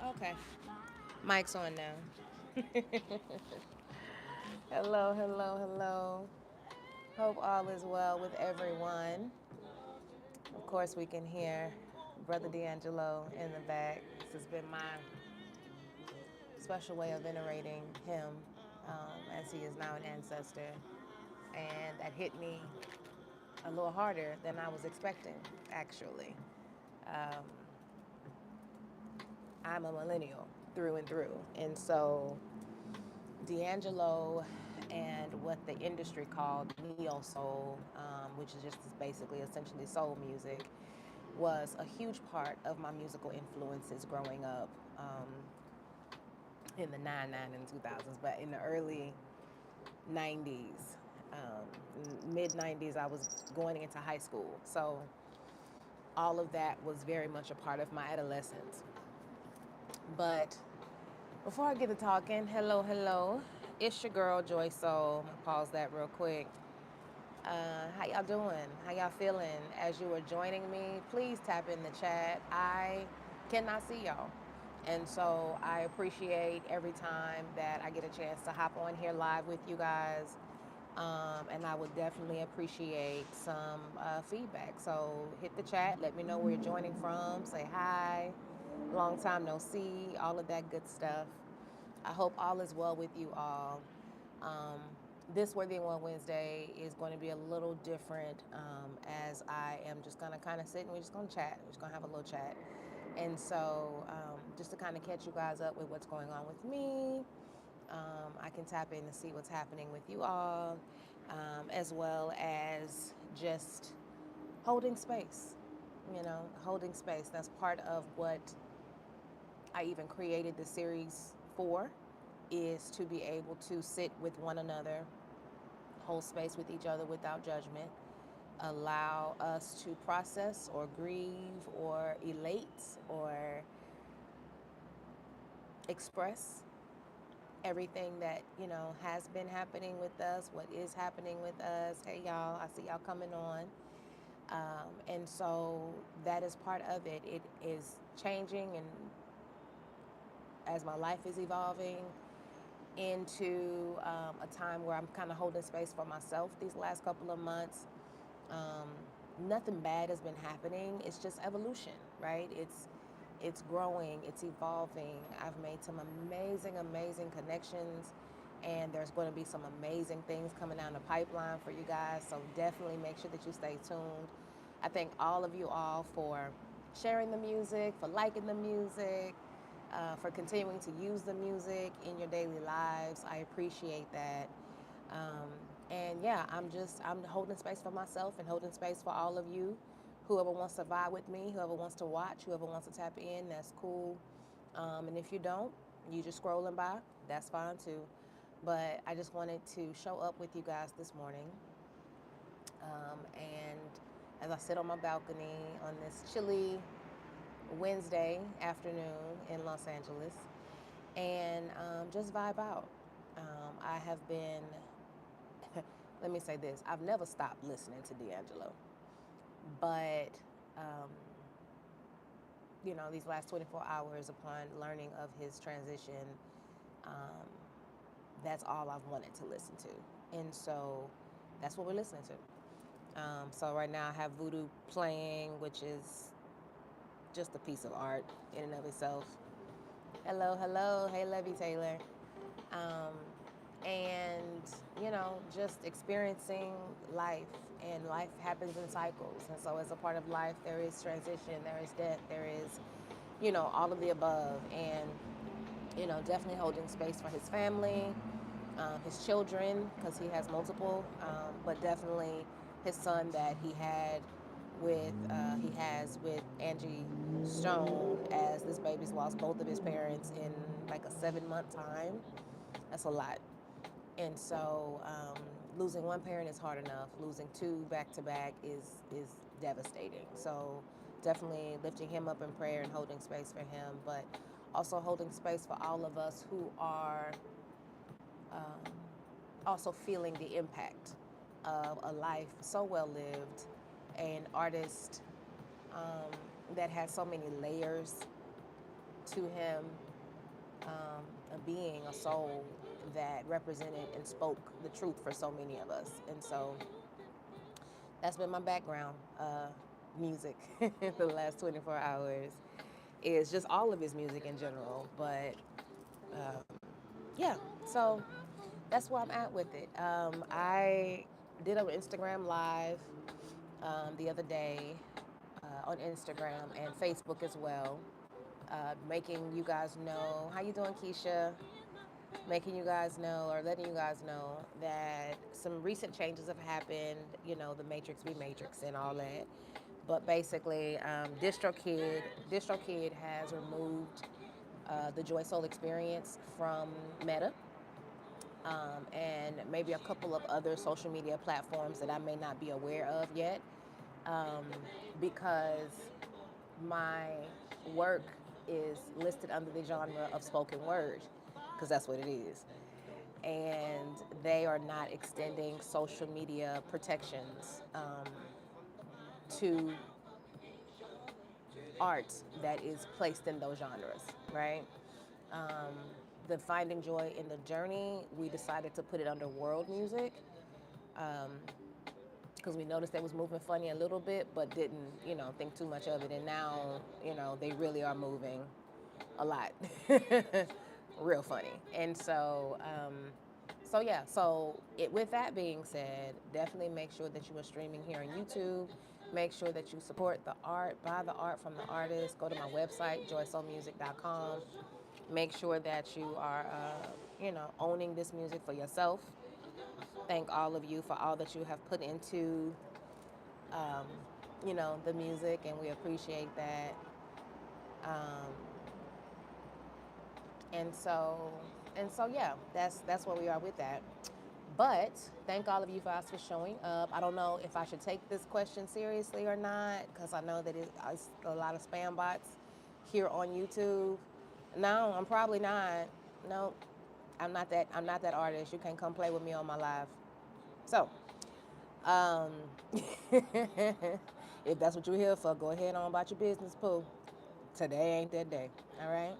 Okay. Mic's on now. Hello, hello, hello. Hope all is well with everyone. Of course, we can hear Brother D'Angelo in the back. This has been my special way of venerating him as he is now an ancestor. And that hit me a little harder than I was expecting, actually. Um, I'm a millennial through and through. And so D'Angelo and what the industry called neo soul, which is just basically essentially soul music, was a huge part of my musical influences growing up in the 99 and 2000s. But in the early 90s, mid 90s, I was going into high school. So all of that was very much a part of my adolescence. But before I get to talking, hello, hello. It's your girl Joy Soul. I'm gonna pause that real quick. How y'all doing? How y'all feeling? As you are joining me, please tap in the chat. I cannot see y'all. And so I appreciate every time that I get a chance to hop on here live with you guys. And I would definitely appreciate some feedback. So hit the chat, let me know where you're joining from, say hi, long time no see, all of that good stuff. I hope all is well with you all. Um, this Worthy and Well Wednesday is going to be a little different as I am just going to kind of sit and we're just going to chat. We're just going to have a little chat. And so, just to kind of catch you guys up with what's going on with me, I can tap in to see what's happening with you all, as well as just holding space. Holding space. That's part of what I even created the series for, is to be able to sit with one another, hold space with each other without judgment, allow us to process or grieve or elate or express everything that has been happening with us, what is happening with us. Hey y'all, I see y'all coming on. And so that is part of it. It is changing, and as my life is evolving into a time where I'm kind of holding space for myself these last couple of months. Um, Nothing bad has been happening. It's just evolution, right? It's growing, it's evolving. I've made some amazing, amazing connections, and there's going to be some amazing things coming down the pipeline for you guys. So definitely make sure that you stay tuned. I thank all of you all for sharing the music, for liking the music, for continuing to use the music in your daily lives. I appreciate that. Um, and yeah, I'm holding space for myself and holding space for all of you. Whoever wants to vibe with me, whoever wants to watch, whoever wants to tap in, that's cool. And if you don't, you just scrolling by, that's fine too. But I just wanted to show up with you guys this morning. And as I sit on my balcony on this chilly Wednesday afternoon in Los Angeles, and just vibe out. I have been, let me say this, I've never stopped listening to D'Angelo, but um, these last 24 hours upon learning of his transition, um, that's all I've wanted to listen to. And so that's what we're listening to. So right now I have Voodoo playing, which is just a piece of art in and of itself. Hello, hello. Hey, Levy Taylor. Um, and, just experiencing life. And life happens in cycles. And so, as a part of life, there is transition, there is death, there is, all of the above. And, definitely holding space for his family, his children, because he has multiple, but definitely his son that he has with Angie Stone, as this baby's lost both of his parents in like a 7 month time. That's a lot. And so losing one parent is hard enough. Losing two back to back is devastating. So definitely lifting him up in prayer and holding space for him, but also holding space for all of us who are um, also feeling the impact of a life so well lived, an artist that has so many layers to him a being, a soul that represented and spoke the truth for so many of us. And so that's been my background, music for the last 24 hours. Is just all of his music in general. But um, yeah, so that's where I'm at with it. I did an Instagram live the other day on Instagram and Facebook as well, making you guys know how you doing, Keisha. Making you guys know or letting you guys know that some recent changes have happened. You know, the Matrix be Matrix and all that. But basically, DistroKid has removed the Joy Soul experience from Meta, and maybe a couple of other social media platforms that I may not be aware of yet, um, because my work is listed under the genre of spoken word, because that's what it is. And they are not extending social media protections to art that is placed in those genres, right? Um, the Finding Joy in the Journey, we decided to put it under world music because we noticed it was moving funny a little bit, but didn't, think too much of it. And now, they really are moving a lot, real funny. And so yeah. So with that being said, definitely make sure that you are streaming here on YouTube. Make sure that you support the art, buy the art from the artist. Go to my website, joysoulmusic.com. Make sure that you are, owning this music for yourself. Thank all of you for all that you have put into, um, the music, and we appreciate that. Um, and so, yeah, that's where we are with that. But thank all of you guys for showing up. I don't know if I should take this question seriously or not, because I know that it's a lot of spam bots here on YouTube. No, I'm probably not. No, I'm not that. I'm not that artist. You can't come play with me on my live. So, um, if that's what you're here for, go ahead on about your business, Pooh. Today ain't that day. All right.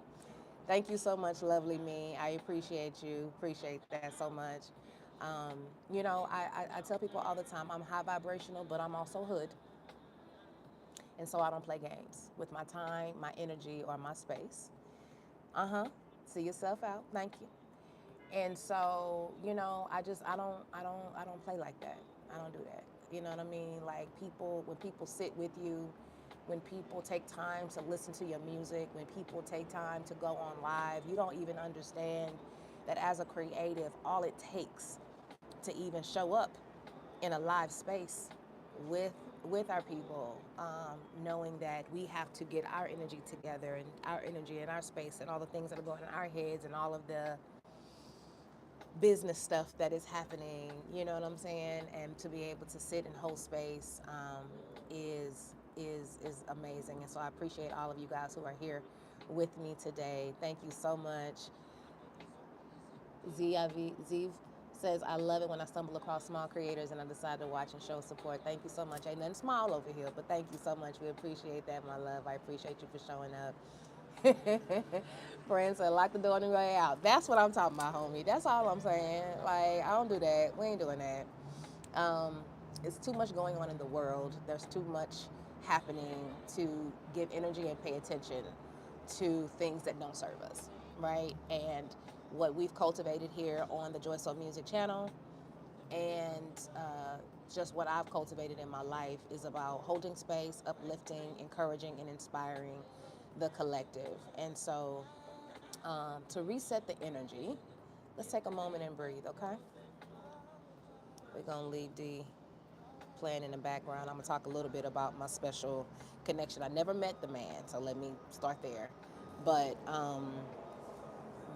Thank you so much, lovely me. I appreciate you. Appreciate that so much. Um, I tell people all the time I'm high vibrational, but I'm also hood. And so I don't play games with my time, my energy, or my space. Uh-huh. See yourself out. Thank you. And so, I don't play like that. I don't do that. You know what I mean? Like when people sit with you, when people take time to listen to your music, when people take time to go on live, you don't even understand that as a creative, all it takes to even show up in a live space with our people, knowing that we have to get our energy together and our energy in our space and all the things that are going in our heads and all of the business stuff that is happening, you know what I'm saying? And to be able to sit and hold space is amazing. And so I appreciate all of you guys who are here with me today. Thank you so much. Ziv says, I love it when I stumble across small creators and I decide to watch and show support. Thank you so much. Ain't nothing small over here, but thank you so much. We appreciate that, my love. I appreciate you for showing up. Friends said, lock the door on the way out. That's what I'm talking about, homie. That's all I'm saying. Like, I don't do that. We ain't doing that. It's too much going on in the world. There's too much happening to give energy and pay attention to things that don't serve us, right? And what we've cultivated here on the Joy Soul Music channel and just what I've cultivated in my life is about holding space, uplifting, encouraging, and inspiring the collective. And so to reset the energy, let's take a moment and breathe, okay? We're going to leave D playing in the background. I'm going to talk a little bit about my special connection. I never met the man, so let me start there. But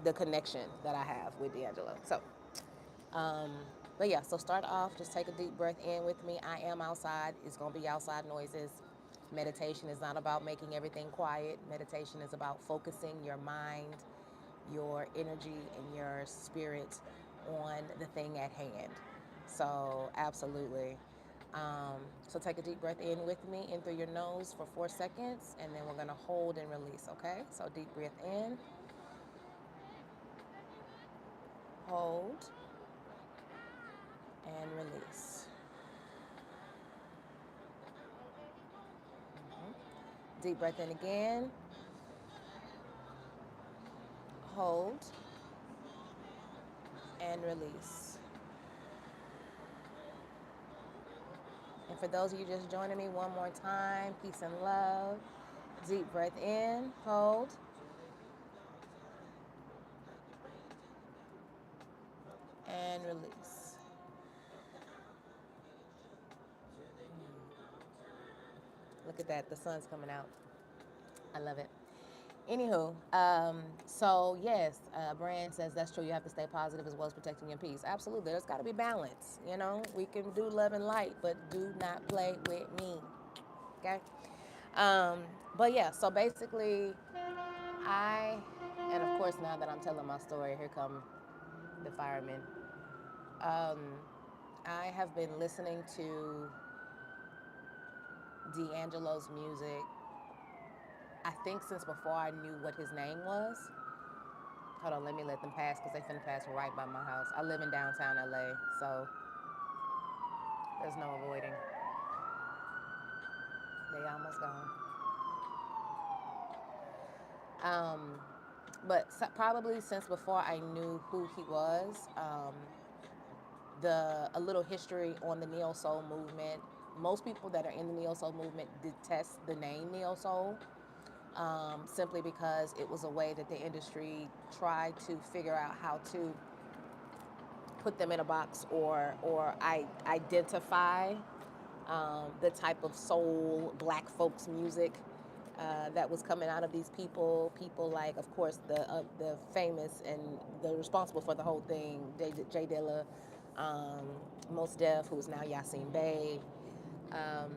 the connection that I have with D'Angelo. So, um, but yeah, so start off, just take a deep breath in with me. I am outside. It's going to be outside noises. Meditation is not about making everything quiet. Meditation is about focusing your mind, your energy, and your spirit on the thing at hand. So, absolutely. So take a deep breath in with me, in through your nose for 4 seconds, and then we're gonna hold and release, okay? So deep breath in, hold, and release. Deep breath in again, hold, and release. And for those of you just joining me, one more time, peace and love. Deep breath in, hold, and release. Look at that, the sun's coming out. I love it. Anywho, so yes, Brand says that's true. You have to stay positive as well as protecting your peace. Absolutely, there's got to be balance. You know, we can do love and light, but do not play with me. Okay. Um, but yeah, so basically, I, and of course now that I'm telling my story, here come the firemen. Um, I have been listening to D'Angelo's music. I think since before I knew what his name was. Hold on, let me let them pass because they finna pass right by my house. I live in downtown LA, so there's no avoiding. They almost gone. Um, but probably since before I knew who he was, the a little history on the neo soul movement. Most people that are in the neo soul movement detest the name neo soul, simply because it was a way that the industry tried to figure out how to put them in a box or identify the type of soul black folks music that was coming out of these people like, of course, the famous and the responsible for the whole thing, Jay Dilla, um, Mos Def, who's now Yasin Bey, um,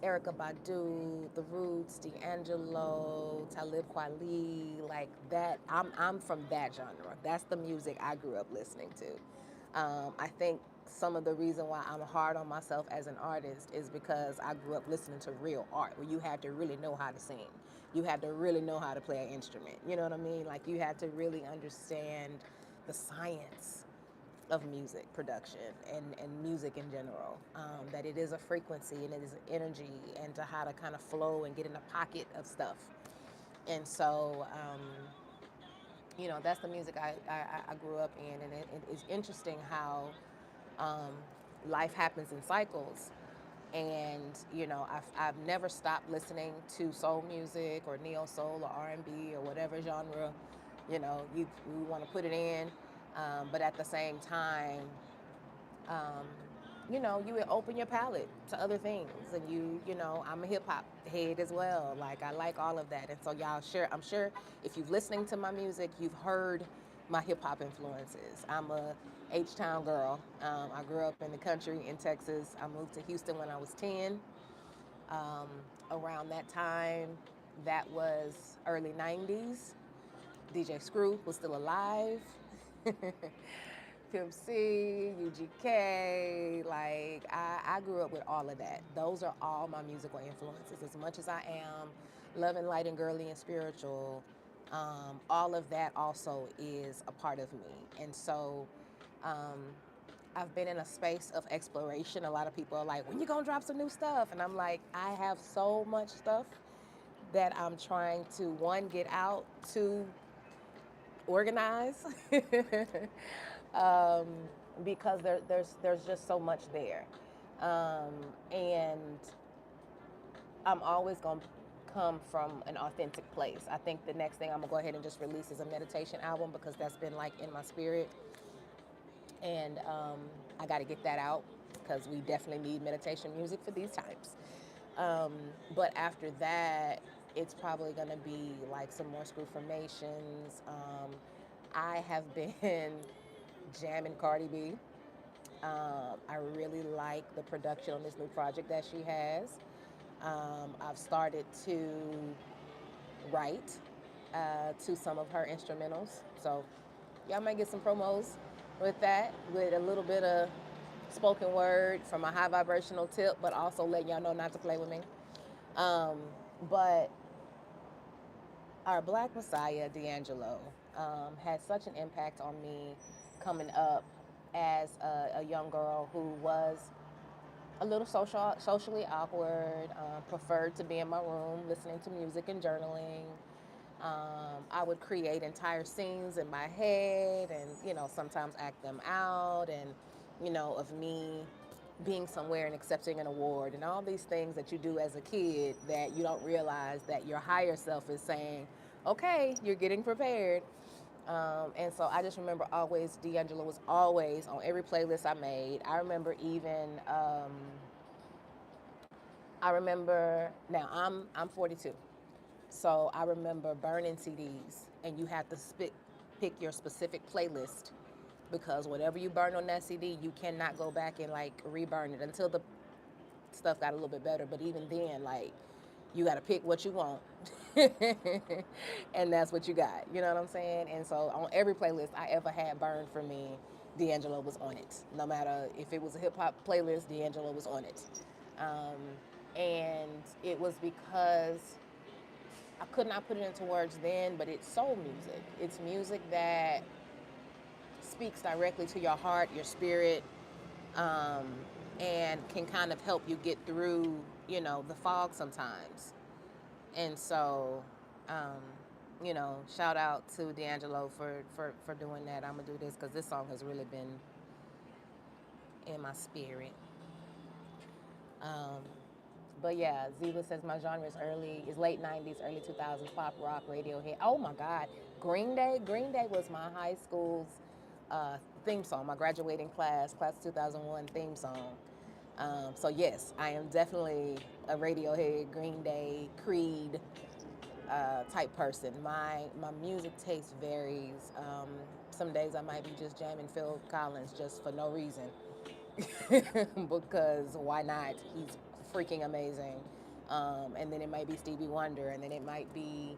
Erica Badu, The Roots, D'Angelo, Talib Kweli, like that. I'm from that genre. That's the music I grew up listening to. I think some of the reason why I'm hard on myself as an artist is because I grew up listening to real art where you had to really know how to sing. You had to really know how to play an instrument. You know what I mean? Like you had to really understand the science of music production and music in general. That it is a frequency and it is an energy, and to how to kind of flow and get in the pocket of stuff. And so, that's the music I grew up in. And it's interesting how um, life happens in cycles. And I've never stopped listening to soul music or neo soul or R&B or whatever genre you want to put it in. But at the same time, um, you would open your palette to other things. And I'm a hip hop head as well. Like I like all of that. And so I'm sure if you've listening to my music, you've heard my hip hop influences. I'm a H-Town girl. I grew up in the country in Texas. I moved to Houston when I was 10. Um, Around that time, that was early 90s. DJ Screw was still alive. Pimp C, UGK, like I grew up with all of that. Those are all my musical influences. As much as I am love and light and girly and spiritual, all of that also is a part of me. And so um, I've been in a space of exploration. A lot of people are like, when you gonna drop some new stuff? And I'm like, I have so much stuff that I'm trying to, one, get out, two, organize. um, because there's just so much there, and I'm always gonna come from an authentic place. I think the next thing I'm gonna go ahead and just release is a meditation album because that's been like in my spirit, and I got to get that out because we definitely need meditation music for these times. But after that, it's probably gonna be like some more screw formations. I have been jamming Cardi B. I really like the production on this new project that she has. I've started to write to some of her instrumentals. So y'all might get some promos with that, with a little bit of spoken word from a high vibrational tip, but also letting y'all know not to play with me. Um, but our Black Messiah, D'Angelo, had such an impact on me coming up as a young girl who was a little socially awkward, preferred to be in my room listening to music and journaling. I would create entire scenes in my head and, sometimes act them out and, of me being somewhere and accepting an award and all these things that you do as a kid that you don't realize that your higher self is saying, okay, you're getting prepared. And so I just remember always, D'Angelo was always on every playlist I made. I remember even, now I'm 42. So I remember burning CDs, and you had to pick your specific playlist because whatever you burn on that CD, you cannot go back and like reburn it until the stuff got a little bit better. But even then, like, you got to pick what you want, and that's what you got. You know what I'm saying? And so on every playlist I ever had burned for me, D'Angelo was on it. No matter if it was a hip hop playlist, D'Angelo was on it. Um, and it was because I could not put it into words then, but it's soul music. It's music that speaks directly to your heart, your spirit, um, and can kind of help you get through, the fog sometimes. And so, um, shout out to D'Angelo for doing that. I'm gonna do this because this song has really been in my spirit. Um, But yeah, Ziva says my genre is late '90s, early 2000s pop rock, Radiohead. Oh my God, Green Day. Green Day was my high school's uh, theme song, my graduating class 2001 theme song. So yes, I am definitely a Radiohead, Green Day, Creed type person. My music taste varies. Some days I might be just jamming Phil Collins just for no reason. Because why not? He's freaking amazing. And then it might be Stevie Wonder, and then it might be,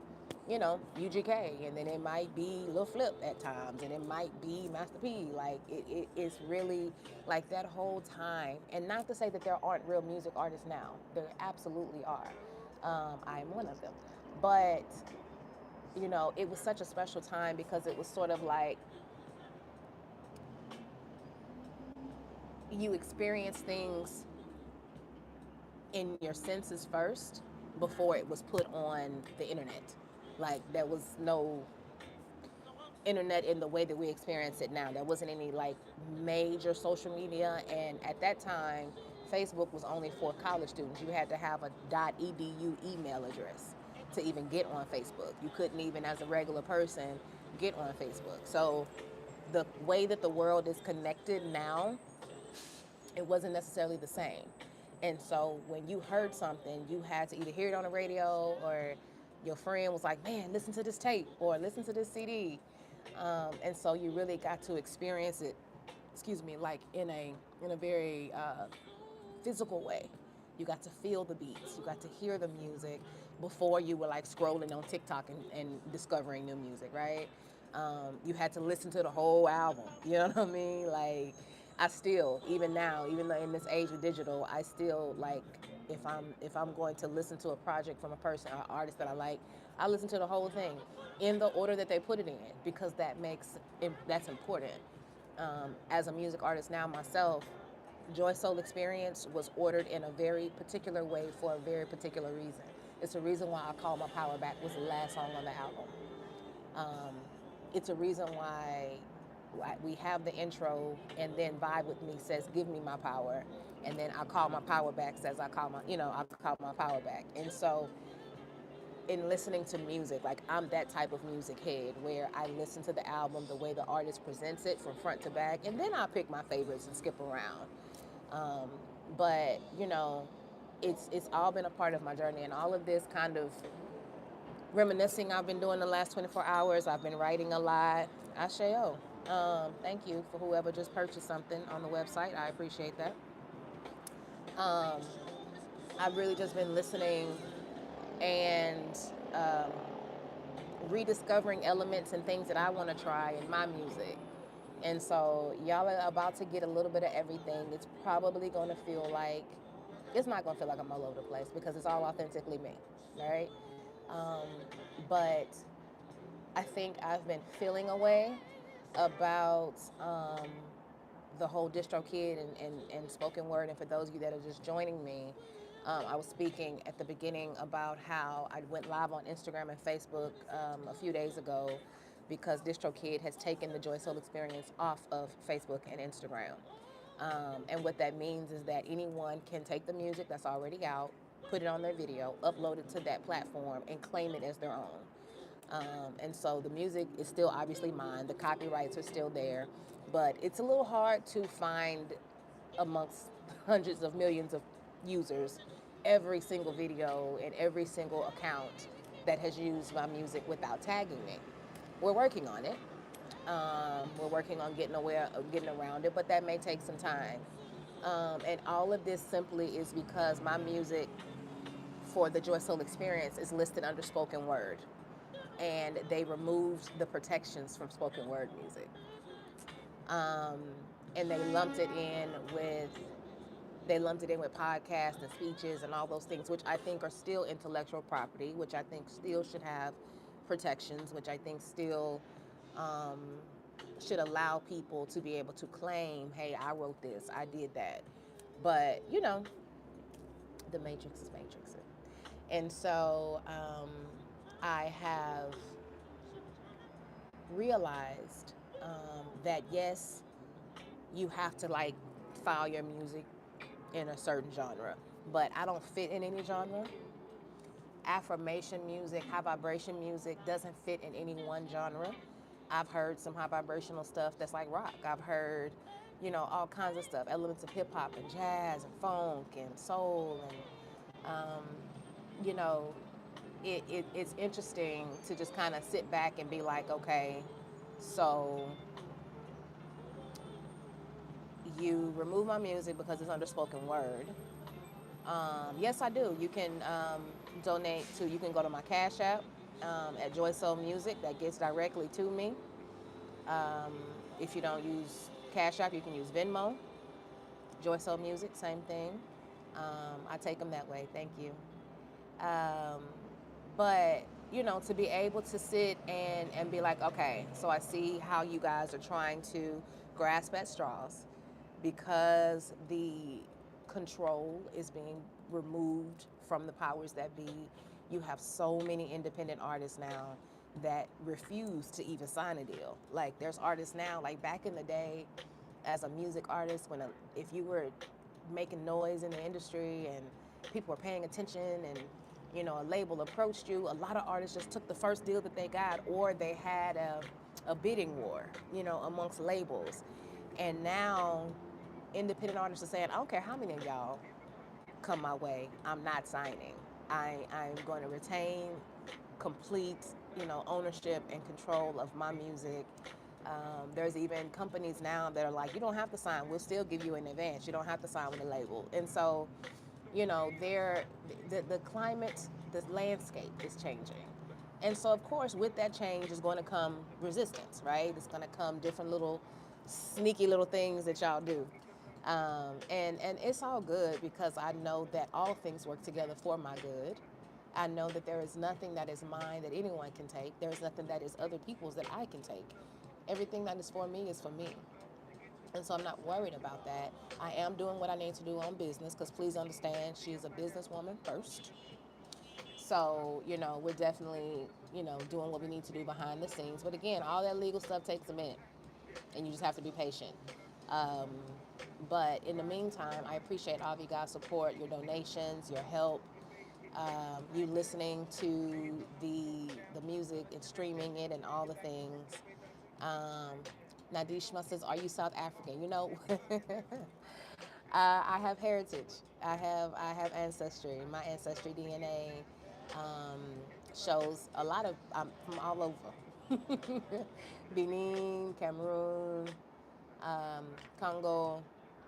UGK, and then it might be Lil Flip at times, and it might be Master P. Like it's really like that whole time. And not to say that there aren't real music artists now. There absolutely are. I am one of them. But it was such a special time because it was sort of like you experience things in your senses first before it was put on the internet. Like there was no internet in the way that we experience it now. There wasn't any like major social media, and at that time, Facebook was only for college students. You had to have a .edu email address to even get on Facebook. You couldn't even, as a regular person, get on Facebook. So the way that the world is connected now, it wasn't necessarily the same. And so when you heard something, you had to either hear it on the radio or your friend was like, man, listen to this tape or listen to this CD. And so you really got to experience it, like in a very physical way. You got to feel the beats, you got to hear the music before you were like scrolling on TikTok and discovering new music, right? You had to listen to the whole album. You know what I mean? Like, I still, even now, even though in this age of digital, I still like if I'm going to listen to a project from a person or artist that I like, I listen to the whole thing in the order that they put it in because that's important. As a music artist now myself, Joy Soul Experience was ordered in a very particular way for a very particular reason. It's the reason why I Call My Power Back was the last song on the album. Um, it's a reason why we have the intro and then Vibe With Me says, give me my power. And then I Call My Power Back says, I call my power back. And so in listening to music, like I'm that type of music head where I listen to the album the way the artist presents it from front to back, and then I pick my favorites and skip around. Um, but it's all been a part of my journey, and all of this kind of reminiscing I've been doing the last 24 hours. I've been writing a lot. Asheo. Thank you for whoever just purchased something on the website. I appreciate that. Um, I've really just been listening and rediscovering elements and things that I want to try in my music. And so y'all are about to get a little bit of everything. It's probably going to feel like, it's not going to feel like I'm all over the place because it's all authentically me, right? Um, but I think I've been feeling a way about the whole DistroKid and spoken word. And for those of you that are just joining me, I was speaking at the beginning about how I went live on Instagram and Facebook a few days ago because DistroKid has taken the Joy Soul Experience off of Facebook and Instagram. And what that means is that anyone can take the music that's already out, put it on their video, upload it to that platform, and claim it as their own. And so the music is still obviously mine. The copyrights are still there, but it's a little hard to find amongst hundreds of millions of users every single video and every single account that has used my music without tagging me. We're working on it. We're working on getting around it, but that may take some time. And all of this simply is because my music for the Joy Soul Experience is listed under spoken word, and they removed the protections from spoken word music. Um, and with they lumped it in with podcasts and speeches and all those things, which I think are still intellectual property, which I think still should have protections, which I think still um, should allow people to be able to claim, hey, I wrote this, I did that. But, the matrix is matrixing. And so I have realized that yes, you have to like file your music in a certain genre, but I don't fit in any genre. Affirmation music, high vibration music doesn't fit in any one genre. I've heard some high vibrational stuff that's like rock. I've heard, all kinds of stuff, elements of hip hop and jazz and funk and soul and, you know, it's interesting to just kind of sit back and be like, okay, so you remove my music because it's under spoken word. Yes, I do. You can you can go to my Cash App at Joy Soul Music. That gets directly to me. Um, if you don't use Cash App, you can use Venmo. Joy Soul Music, same thing. I take them that way. Thank you. Um, but, to be able to sit and be like, okay, so I see how you guys are trying to grasp at straws because the control is being removed from the powers that be. You have so many independent artists now that refuse to even sign a deal. Like there's artists now, like back in the day, as a music artist, if you were making noise in the industry and people were paying attention and a label approached you, a lot of artists just took the first deal that they got, or they had a bidding war, amongst labels. And now independent artists are saying, I don't care how many of y'all come my way, I'm not signing. I'm going to retain complete, ownership and control of my music. There's even companies now that are like, you don't have to sign. We'll still give you an advance. You don't have to sign with a label. And so, the climate, the landscape is changing. And so, of course, with that change is going to come resistance, right? It's going to come different little sneaky little things that y'all do. And it's all good because I know that all things work together for my good. I know that there is nothing that is mine that anyone can take. There is nothing that is other people's that I can take. Everything that is for me is for me. And so I'm not worried about that. I am doing what I need to do on business because please understand, she is a businesswoman first. So, we're definitely, doing what we need to do behind the scenes. But again, all that legal stuff takes a minute and you just have to be patient. Um, but in the meantime, I appreciate all of you guys' support, your donations, your help, you listening to the music and streaming it and all the things. Um, Nadishma says, "Are you South African?" I have heritage. I have ancestry. My ancestry DNA um, shows a lot of. I'm from all over. Benin, Cameroon, Congo.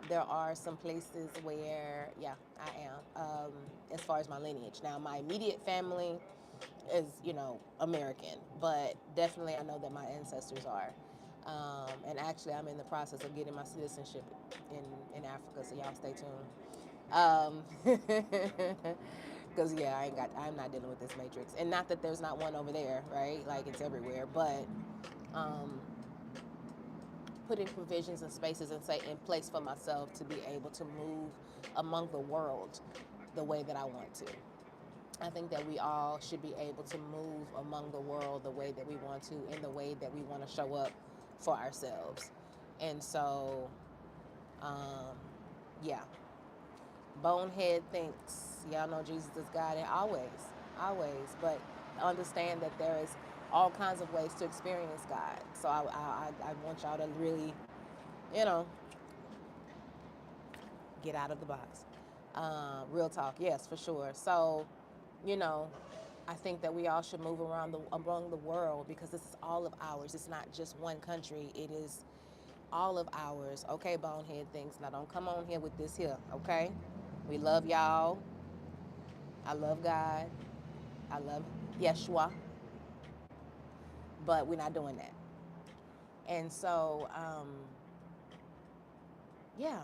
There are some places where, yeah, I am. As far as my lineage, now my immediate family is, American, but definitely I know that my ancestors are. And actually, I'm in the process of getting my citizenship in Africa, so y'all stay tuned. Because yeah, I'm not dealing with this matrix, and not that there's not one over there, right? Like it's everywhere, but um, putting provisions and spaces and say in place for myself to be able to move among the world the way that I want to. I think that we all should be able to move among the world the way that we want to, in the way that we want to show up for ourselves. And so, um, yeah, Bonehead thinks, y'all know Jesus is God, and always, but understand that there is all kinds of ways to experience God. So I want y'all to really, you know, get out of the box. Real talk, yes, for sure. So, you know, I think that we all should move around among the world because this is all of ours. It's not just one country. It is all of ours. Okay, bonehead things. Now don't come on here with this here. Okay, we love y'all. I love God. I love Yeshua, but we're not doing that. And so, yeah,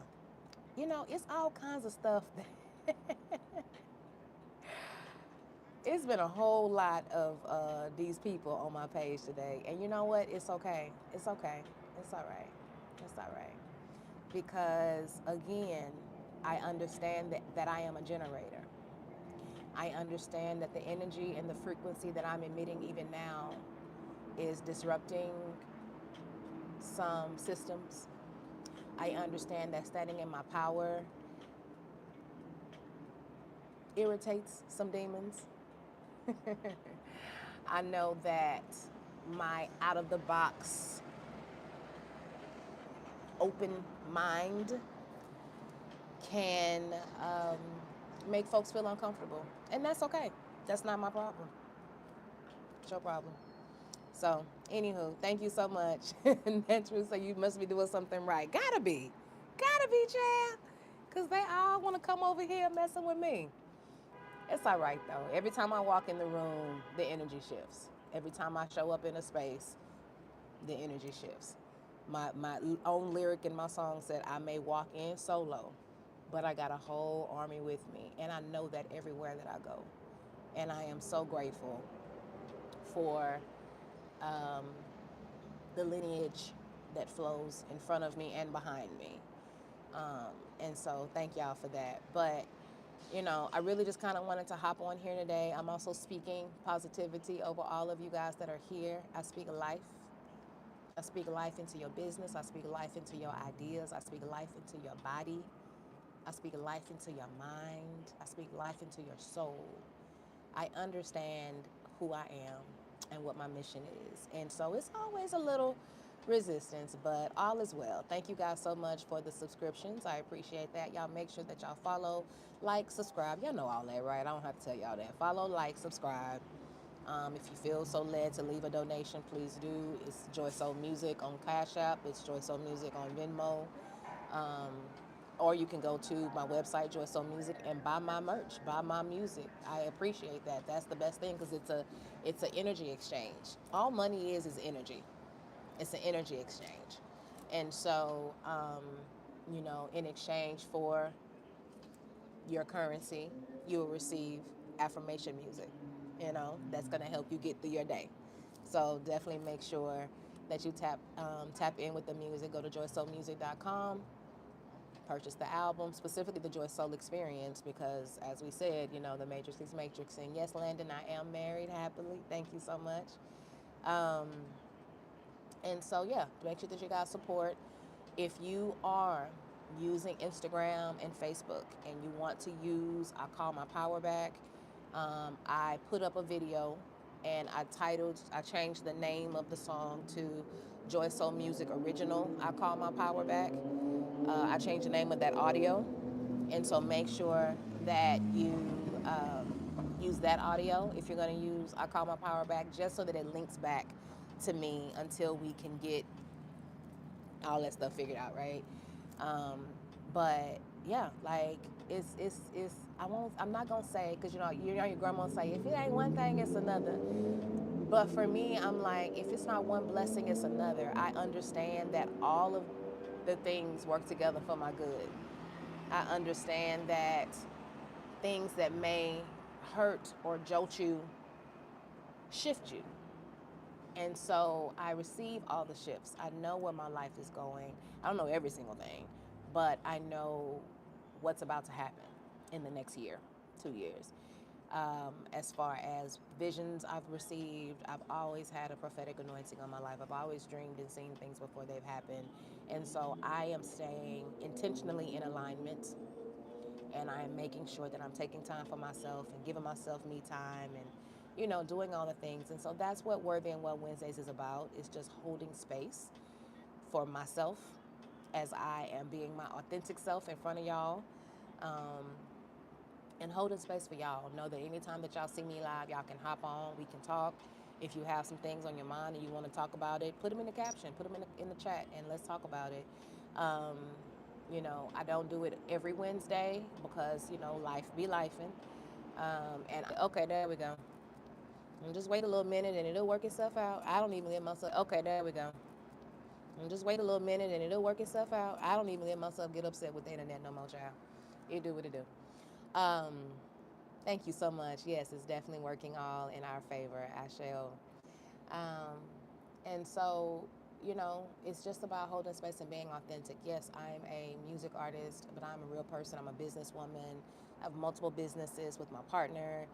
it's all kinds of stuff that it's been a whole lot of these people on my page today. And you know what? It's okay. It's okay. It's all right. It's all right. Because again, I understand that I am a generator. I understand that the energy and the frequency that I'm emitting even now is disrupting some systems. I understand that standing in my power irritates some demons. I know that my out of the box open mind can make folks feel uncomfortable. And that's okay. That's not my problem. It's your problem. So, anywho, thank you so much. That's true. So you must be doing something right. Gotta be. Gotta be, Chad. Because they all want to come over here messing with me. It's all right, though. Every time I walk in the room, the energy shifts. Every time I show up in a space, the energy shifts. My own lyric in my song said, I may walk in solo, but I got a whole army with me. And I know that everywhere that I go. And I am so grateful for um, the lineage that flows in front of me and behind me. And so thank y'all for that. But, I really just kind of wanted to hop on here today. I'm also speaking positivity over all of you guys that are here. I speak life. I speak life into your business. I speak life into your ideas. I speak life into your body. I speak life into your mind. I speak life into your soul. I understand who I am and what my mission is. And so it's always a little resistance, but all is well. Thank you guys so much for the subscriptions. I appreciate that. Y'all make sure that y'all follow, like, subscribe. Y'all know all that, right? I don't have to tell y'all that. Follow, like, subscribe. If you feel so led to leave a donation, please do. It's Joy Soul Music on Cash App. It's Joy Soul Music on Venmo. Um, or you can go to my website, Joy Soul Music, and buy my merch, buy my music. I appreciate that. That's the best thing because it's an energy exchange. All money is energy. It's an energy exchange, and so in exchange for your currency, you will receive affirmation music. That's gonna help you get through your day. So definitely make sure that you tap in with the music. Go to joysoulmusic.com. Purchase the album, specifically the Joy Soul Experience, because as we said, the Matrix is matrixing. Yes, Landon, I am married happily. Thank you so much. Um, and so, yeah, make sure that you guys support. If you are using Instagram and Facebook and you want to use I Call My Power Back, I put up a video and I changed the name of the song to Joy Soul Music Original I Call My Power Back. I changed the name of that audio. And so make sure that you use that audio if you're going to use I Call My Power Back, just so that it links back to me until we can get all that stuff figured out, right? Um, but yeah, like I'm not gonna say, because your grandma say if it ain't one thing, it's another. But for me, I'm like, if it's not one blessing, it's another. I understand that all of the things work together for my good. I understand that things that may hurt or jolt you shift you. And so I receive all the shifts. I know where my life is going. I don't know every single thing, but I know what's about to happen in the next year, 2 years. As far as visions I've received, I've always had a prophetic anointing on my life. I've always dreamed and seen things before they've happened. And so I am staying intentionally in alignment, and I am making sure that I'm taking time for myself and giving myself me time and doing all the things. And so that's what Worthy and Well Wednesdays is about, is just holding space for myself as I am being my authentic self in front of y'all. Um, and holding space for y'all. Know that anytime that y'all see me live, y'all can hop on, we can talk. If you have some things on your mind and you want to talk about it, put them in the caption, put them in the chat, and let's talk about it. Um, I don't do it every Wednesday because, life be lifing. And okay, there we go. And just wait a little minute and it'll work itself out. I don't even let myself, okay, there we go. And just wait a little minute and it'll work itself out. I don't even let myself get upset with the internet no more, child. It do what it do. Thank you so much. Yes, it's definitely working all in our favor. I shall. Um, and so, it's just about holding space and being authentic. Yes, I'm a music artist, but I'm a real person. I'm a businesswoman. I have multiple businesses with my partner.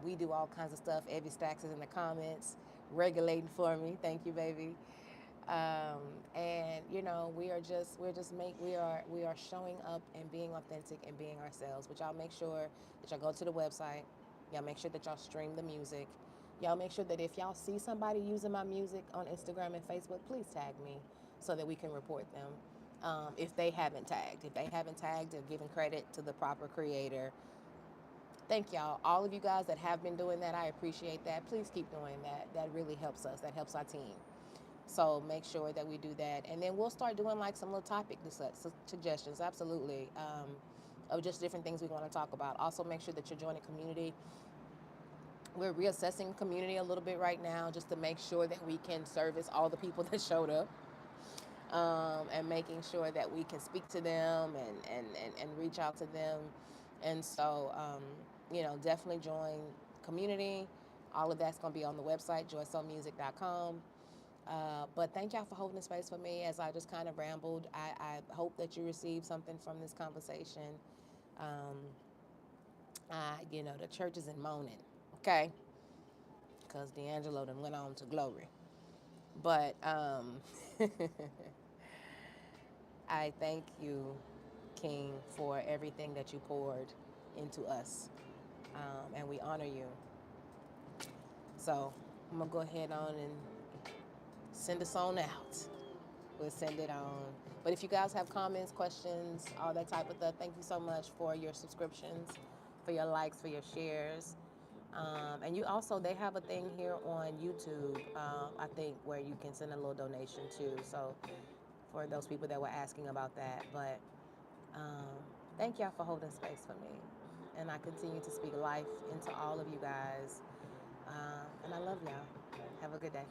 We do all kinds of stuff. Evie Stacks is in the comments, regulating for me. Thank you, baby. um, and we are showing up and being authentic and being ourselves. But y'all make sure that y'all go to the website. Y'all make sure that y'all stream the music. Y'all make sure that if y'all see somebody using my music on Instagram and Facebook, please tag me so that we can report them. If they haven't tagged, or given credit to the proper creator, thank y'all. All of you guys that have been doing that, I appreciate that. Please keep doing that. That really helps us. That helps our team. So make sure that we do that, and then we'll start doing like some little topic suggestions, absolutely, of just different things we want to talk about. Also, make sure that you're joining community. We're reassessing community a little bit right now, just to make sure that we can service all the people that showed up, and making sure that we can speak to them and reach out to them. And so, definitely join community. All of that's going to be on the website, joysoulmusic.com. But thank y'all for holding the space for me as I just kind of rambled. I hope that you received something from this conversation. Um, the church is in moaning, okay? Because D'Angelo done went on to glory. But I thank you, King, for everything that you poured into us. And we honor you. So I'm going to go ahead on and send us on out. We'll send it on. But if you guys have comments, questions, all that type of stuff, thank you so much for your subscriptions, for your likes, for your shares. And you also, they have a thing here on YouTube, I think, where you can send a little donation too. So for those people that were asking about that. But thank y'all for holding space for me. And I continue to speak life into all of you guys. And I love y'all. Have a good day.